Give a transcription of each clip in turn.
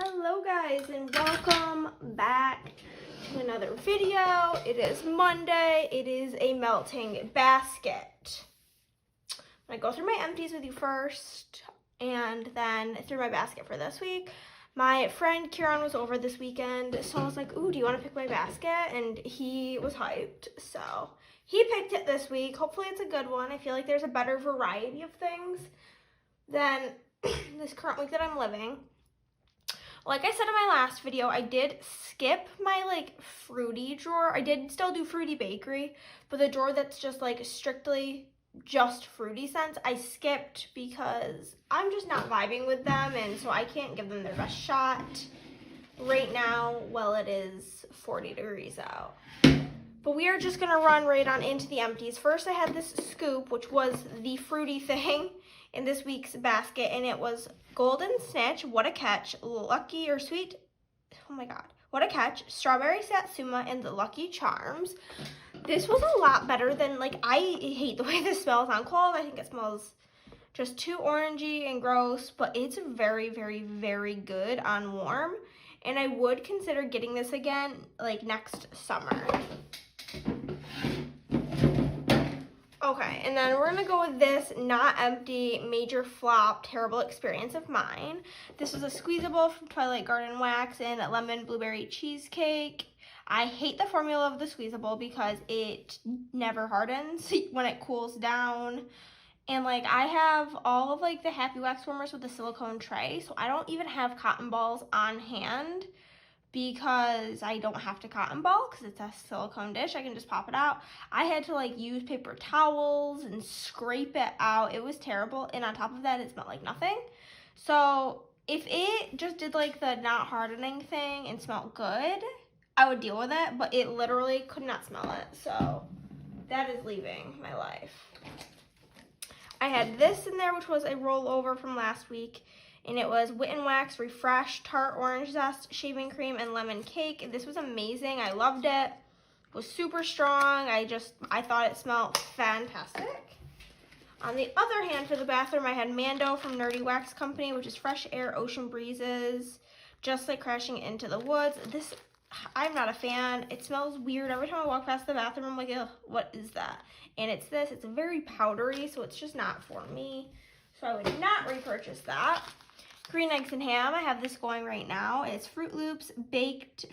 Hello guys and welcome back to another video. It is Monday. It is a melting basket. I'm gonna go through my empties with you first and then through my basket for this week. My friend Kieran was over this weekend, so I was like, ooh, do you want to pick my basket? And he was hyped, so he picked it this week. Hopefully it's a good one. I feel like there's a better variety of things than this current week that I'm living. Like I said in my last video, I did skip my fruity drawer. I did still do fruity bakery, but the drawer that's just strictly just fruity scents, I skipped because I'm just not vibing with them, and so I can't give them their best shot right now while it is 40 degrees out. But we are just gonna run right on into the empties. First I had this scoop, which was the fruity thing in this week's basket, and it was Golden Snitch, What a Catch, Lucky or Sweet, oh my god, What a Catch, Strawberry Satsuma, and the Lucky Charms. This was a lot better than, I hate the way this smells on cold. I think it smells just too orangey and gross, but it's very, very, very good on warm, and I would consider getting this again, next summer. Okay, and then we're gonna go with this not empty, major flop, terrible experience of mine. This was a squeezable from Twilight Garden Wax and lemon blueberry cheesecake. I hate the formula of the squeezable because it never hardens when it cools down. And I have all of the Happy Wax warmers with the silicone tray, so I don't even have cotton balls on hand because I don't have to cotton ball because it's a silicone dish. I can just pop it out. I had to use paper towels and scrape it out. It was terrible, and on top of that, it smelled like nothing. So if it just did the not hardening thing and smelled good, I would deal with it, but it literally could not smell it. So that is leaving my life. I had this in there, which was a rollover from last week, and it was Wit and Wax Refresh Tart Orange Zest Shaving Cream and Lemon Cake. This was amazing. I loved it. It was super strong. I thought it smelled fantastic. On the other hand, for the bathroom, I had Mando from Nerdy Wax Company, which is Fresh Air Ocean Breezes, Just Like Crashing Into the Woods. This, I'm not a fan. It smells weird. Every time I walk past the bathroom, I'm like, ugh, what is that? And it's this. It's very powdery, so it's just not for me. So I would not repurchase that. Green Eggs and Ham, I have this going right now. It's Fruit Loops,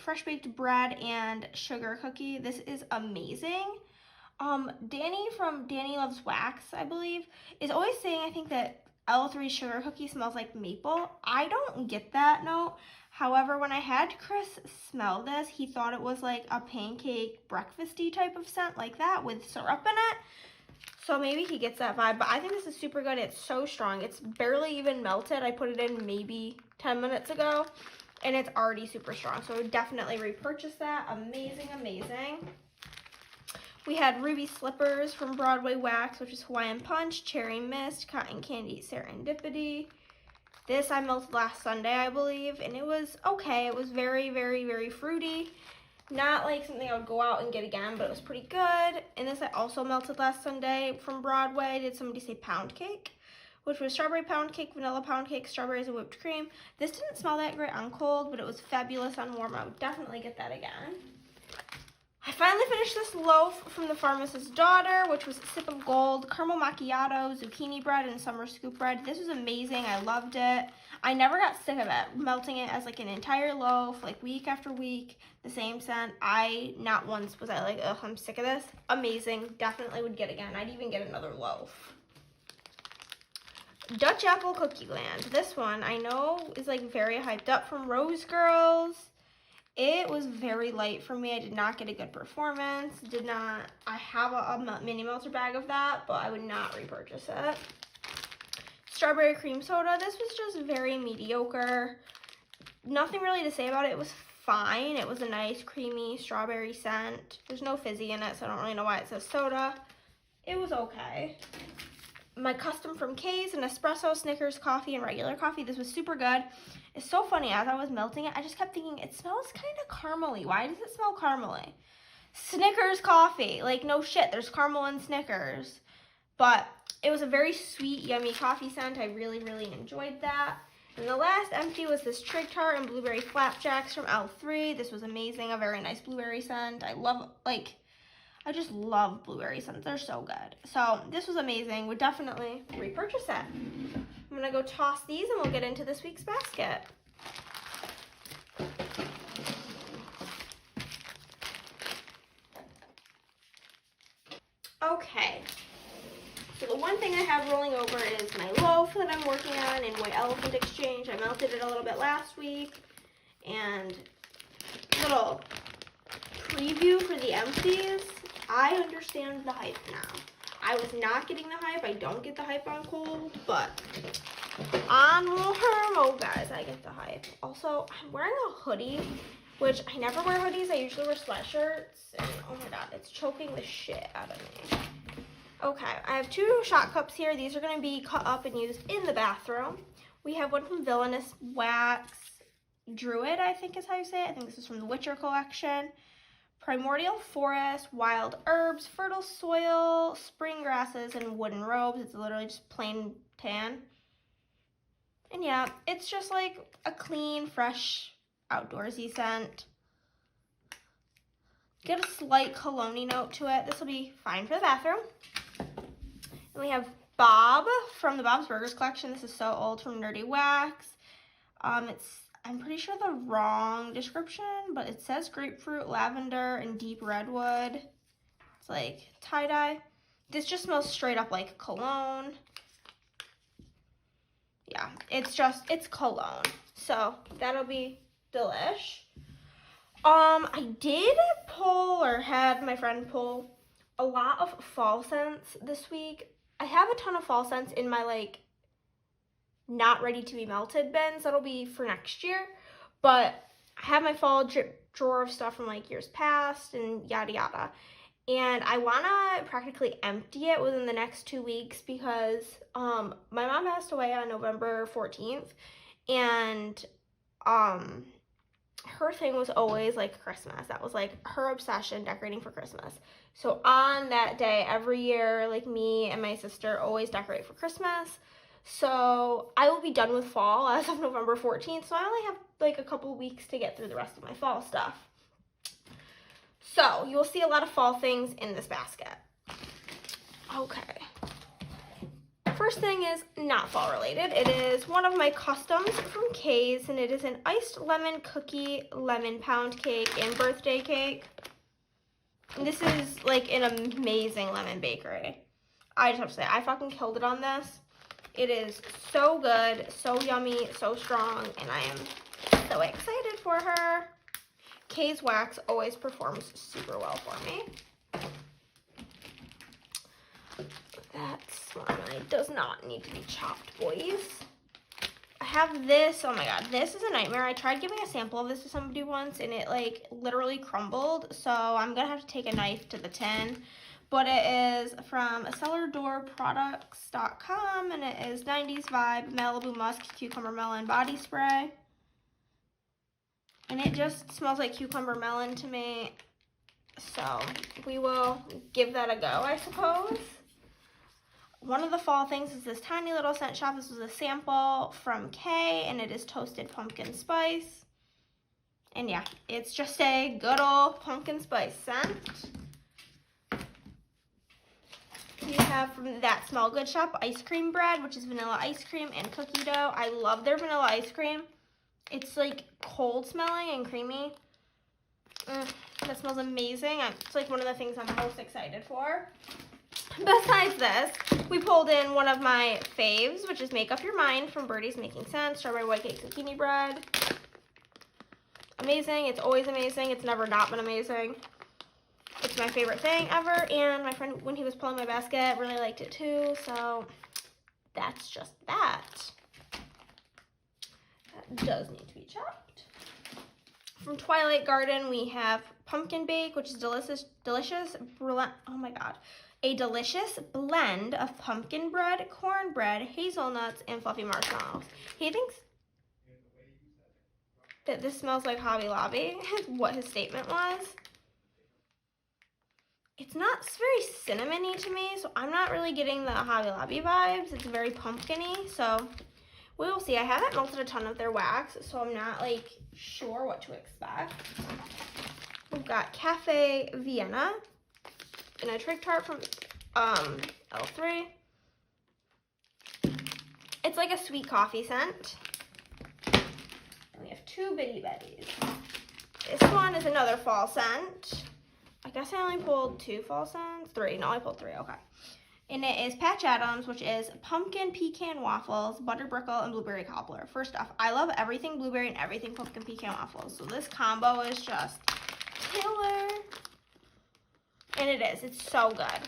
fresh baked bread, and sugar cookie. This is amazing. Danny from Danny Loves Wax, I believe, is always saying, I think, that L3 sugar cookie smells like maple. I don't get that note. However, when I had Chris smell this, he thought it was a pancake breakfasty type of scent like that with syrup in it. So maybe he gets that vibe, but I think this is super good. It's so strong. It's barely even melted. I put it in maybe 10 minutes ago, and it's already super strong. So I would definitely repurchase that. Amazing, amazing. We had Ruby Slippers from Broadway Wax, which is Hawaiian Punch, Cherry Mist, Cotton Candy Serendipity. This I melted last Sunday, I believe, and it was okay. It was very, very, very fruity. Not something I would go out and get again, but it was pretty good. And this I also melted last Sunday from Broadway. Did somebody say pound cake? Which was strawberry pound cake, vanilla pound cake, strawberries and whipped cream. This didn't smell that great on cold, but it was fabulous on warm. I would definitely get that again. I finally finished this loaf from the Pharmacist's Daughter, which was Sip of Gold, caramel macchiato, zucchini bread, and summer scoop bread. This was amazing. I loved it. I never got sick of it, melting it as an entire loaf, week after week, the same scent. Not once was I ugh, I'm sick of this. Amazing. Definitely would get again. I'd even get another loaf. Dutch Apple Cookie Land. This one I know is very hyped up from Rose Girls. It was very light for me. I did not get a good performance. I have a mini melter bag of that, but I would not repurchase it. Strawberry cream soda. This was just very mediocre. Nothing really to say about it. It was fine. It was a nice creamy strawberry scent. There's no fizzy in it, so I don't really know why it says soda. It was okay. My custom from K's, an espresso, Snickers coffee, and regular coffee. This was super good. It's so funny, as I was melting it, I just kept thinking, it smells kind of caramely. Why does it smell caramely? Snickers coffee. No shit, there's caramel in Snickers. But it was a very sweet, yummy coffee scent. I really, really enjoyed that. And the last empty was this Trig Tart and Blueberry Flapjacks from L3. This was amazing, a very nice blueberry scent. I just love blueberry scents. They're so good. So this was amazing. Would definitely repurchase it. I'm gonna go toss these and we'll get into this week's basket. Okay. So the one thing I have rolling over is my loaf that I'm working on in White Elephant Exchange. I melted it a little bit last week. And little preview for the empties. I understand the hype now. I was not getting the hype. I don't get the hype on cold, but on warm, oh guys, I get the hype. Also, I'm wearing a hoodie, which I never wear hoodies. I usually wear sweatshirts, and oh my god, it's choking the shit out of me. Okay, I have 2 shot cups here. These are going to be cut up and used in the bathroom. We have one from Villainous Wax Druid, I think is how you say it. I think this is from the Witcher collection. Primordial Forest, Wild Herbs, Fertile Soil, Spring Grasses, and Wooden Robes. It's literally just plain tan. And yeah, it's just like a clean, fresh, outdoorsy scent. Get a slight cologne-y note to it. This will be fine for the bathroom. And we have Bob from the Bob's Burgers collection. This is so old, from Nerdy Wax. I'm pretty sure the wrong description, but it says grapefruit, lavender, and deep redwood. It's like tie-dye. This just smells straight up like cologne. Yeah, it's cologne. So that'll be delish. I did pull, or had my friend pull, a lot of fall scents this week. I have a ton of fall scents in my like not ready to be melted bins. That'll be for next year. But I have my fall drip drawer of stuff from like years past and yada yada. And I want to practically empty it within the next 2 weeks because my mom passed away on November 14th. And her thing was always like Christmas. That was like her obsession, decorating for Christmas. So on that day, every year, like me and my sister always decorate for Christmas. So I will be done with fall as of November 14th. So I only have like a couple weeks to get through the rest of my fall stuff. So you will see a lot of fall things in this basket. Okay. First thing is not fall related. It is one of my customs from Kay's, and it is an iced lemon cookie lemon pound cake and birthday cake. And this is like an amazing lemon bakery. I just have to say, I fucking killed it on this. It is so good, so yummy, so strong, and I am so excited for her. Kay's Wax always performs super well for me. That slime does not need to be chopped, boys. I have this. Oh my god, this is a nightmare. I tried giving a sample of this to somebody once, and it like literally crumbled. So I'm gonna have to take a knife to the tin. But it is from CellarDoorProducts.com, and it is 90s Vibe Malibu Musk Cucumber Melon Body Spray. And it just smells like cucumber melon to me. So we will give that a go, I suppose. One of the fall things is this tiny little scent shop. This was a sample from Kay, and it is Toasted Pumpkin Spice. And yeah, it's just a good old pumpkin spice scent. We have from That Smell Good shop ice cream bread, which is vanilla ice cream and cookie dough. I love their vanilla ice cream. It's like cold smelling and creamy. That smells amazing. It's like one of the things I'm most excited for. Besides this, we pulled in one of my faves, which is Make Up Your Mind from Birdie's Making Sense, strawberry white cake zucchini bread. Amazing. It's always amazing. It's never not been amazing. It's my favorite thing ever, and my friend, when he was pulling my basket, really liked it too, so that's just that. That does need to be chopped. From Twilight Garden, we have Pumpkin Bake, which is delicious, oh my god, a delicious blend of pumpkin bread, cornbread, hazelnuts, and fluffy marshmallows. He thinks that this smells like Hobby Lobby, what his statement was. It's not very cinnamony to me, so I'm not really getting the Hobby Lobby vibes. It's very pumpkin-y, so We'll see. I haven't melted a ton of their wax, so I'm not like sure what to expect. We've got Cafe Vienna and a Trig Tart from L3. It's like a sweet coffee scent. And we have 2 Bitty Betties. This one is another fall scent. I guess I only pulled 2 fall scents. 3. No, I pulled 3. Okay. And it is Patch Adams, which is pumpkin pecan waffles, butter brickle, and blueberry cobbler. First off, I love everything blueberry and everything pumpkin pecan waffles. So this combo is just killer. And it is. It's so good.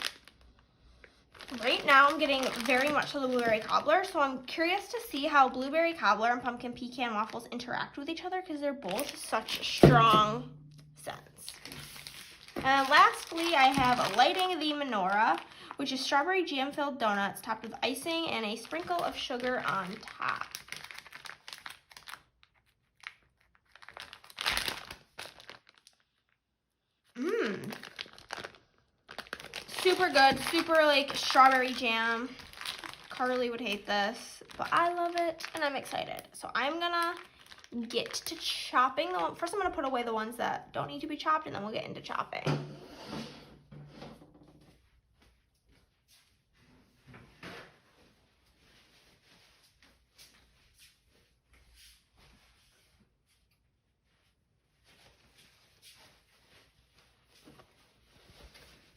Right now, I'm getting very much of the blueberry cobbler, so I'm curious to see how blueberry cobbler and pumpkin pecan waffles interact with each other because they're both such strong scents. And lastly, I have Lighting the Menorah, which is strawberry jam-filled donuts topped with icing and a sprinkle of sugar on top. Super good, super like strawberry jam. Carly would hate this, but I love it and I'm excited. So I'm gonna get to chopping. First I'm gonna put away the ones that don't need to be chopped and then we'll get into chopping.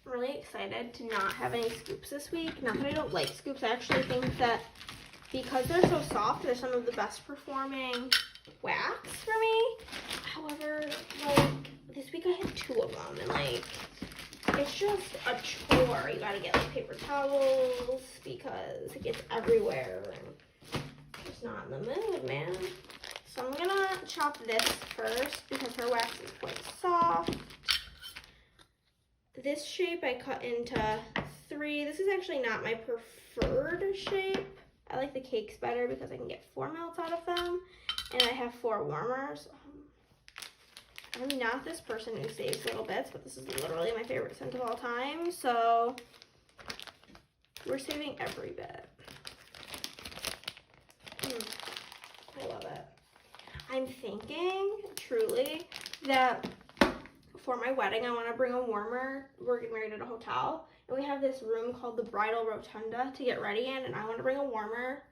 Really excited to not have any scoops this week. Not that I don't like scoops, I actually think that because they're so soft, they're some of the best performing wax for me. However, like this week I had 2 of them and like it's just a chore. You gotta get like paper towels because it gets everywhere and I'm just not in the mood, man. So I'm gonna chop this first because her wax is quite soft. This shape I cut into 3. This is actually not my preferred shape. I like the cakes better because I can get 4 melts out of them. And I have 4 warmers. I'm not this person who saves little bits, but this is literally my favorite scent of all time. So we're saving every bit. I love it. I'm thinking, truly, that for my wedding, I want to bring a warmer. We're getting married at a hotel, and we have this room called the Bridal Rotunda to get ready in, and I want to bring a warmer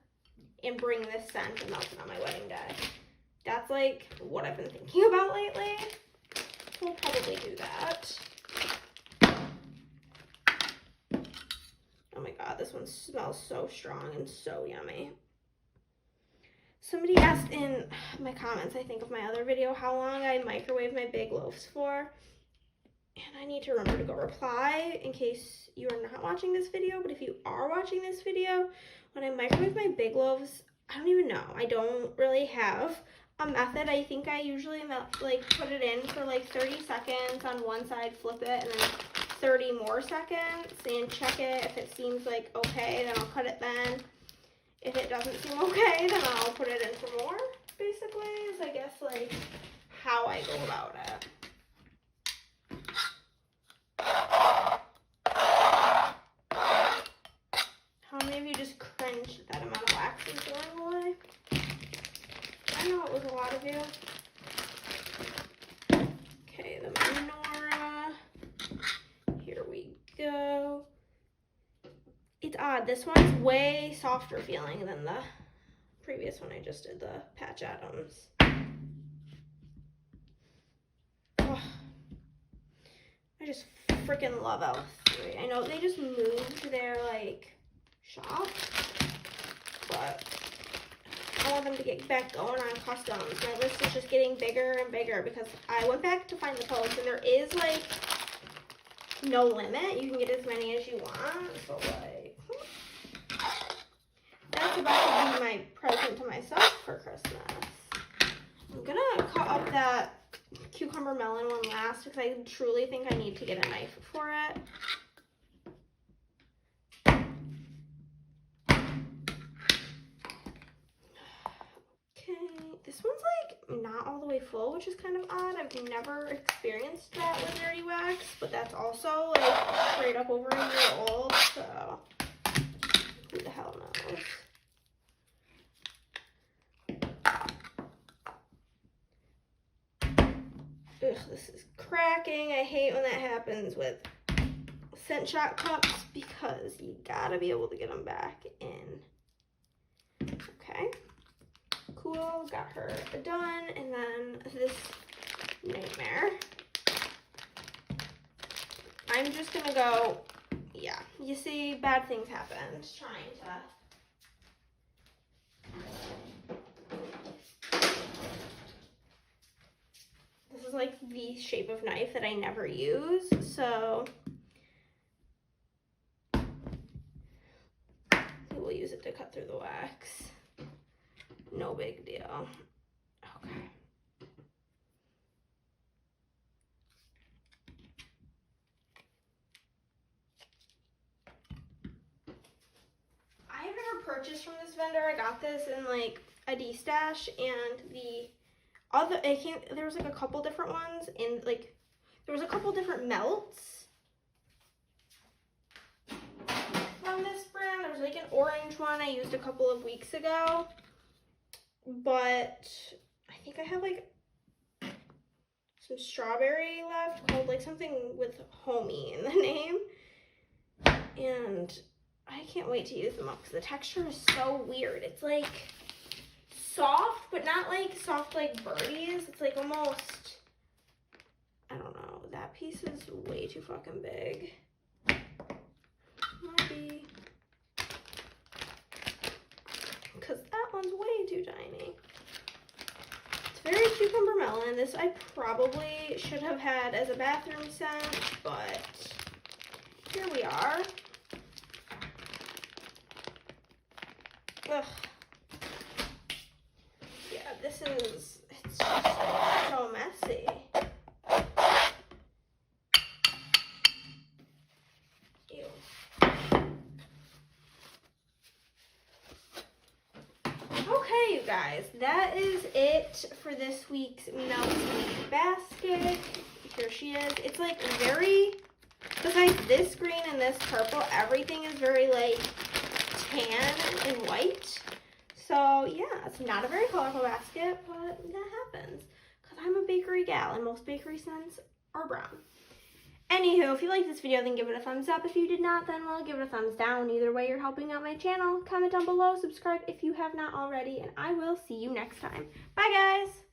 and bring this scent and melt it on my wedding day. That's like what I've been thinking about lately. We'll probably do that. Oh my god, this one smells so strong and so yummy. Somebody asked in my comments, I think, of my other video, how long I microwave my big loaves for. And I need to remember to go reply in case you are not watching this video. But if you are watching this video, when I microwave my big loaves, I don't even know. I don't really have a method. I think I usually like put it in for like 30 seconds on one side, flip it, and then 30 more seconds and check it. If it seems like okay, then I'll cut it then. If it doesn't seem okay, then I'll put it in for more, basically, is I guess like how I go about it. How many of you just cringed that amount of wax is going away? I know it was a lot of you. Okay, the menorah. Here we go. It's odd. This one's way softer feeling than the previous one I just did, the Patch Adams. Oh, I just freaking love L3. I know they just moved their like shop, but I want them to get back going on customs. My list is just getting bigger and bigger because I went back to find the post and there is like no limit. You can get as many as you want. So like that's about to be my present to myself for Christmas. I'm gonna cut up that cucumber melon one last because I truly think I need to get a knife for it. Okay, this one's like not all the way full, which is kind of odd. I've never experienced that with dirty wax, but that's also like straight up over a year old, so who the hell knows. Ugh, this is cracking. I hate when that happens with scent shot cups because you gotta be able to get them back in. Okay, cool, got her done. And then this nightmare. I'm just gonna go, yeah, you see, bad things happen. Just trying to. This is like the shape of knife that I never use, so we'll use it to cut through the wax. No big deal. Okay. I've never purchased from this vendor. I got this in like a D-stash, and there was like a couple different ones, and like there was a couple different melts from this brand. There was like an orange one I used a couple of weeks ago, but I think I have like some strawberry left called like something with homie in the name, and I can't wait to use them up because the texture is so weird. It's like soft, but not like soft like birdies. It's like almost, I don't know, that piece is way too fucking big. Might be because that one's way too tiny. It's very cucumber melon. This I probably should have had as a bathroom scent, but here we are. Ugh. Yeah, this is, it's just so messy. Ew. Okay, you guys, that is it for this week's Melt basket. Here she is. It's like very, besides this green and this purple, everything is very like tan and white. So yeah, it's not a very colorful basket, but that happens because I'm a bakery gal and most bakery scents are brown. Anywho, if you liked this video, then give it a thumbs up. If you did not, then well, give it a thumbs down. Either way, you're helping out my channel. Comment down below, subscribe if you have not already, and I will see you next time. Bye guys!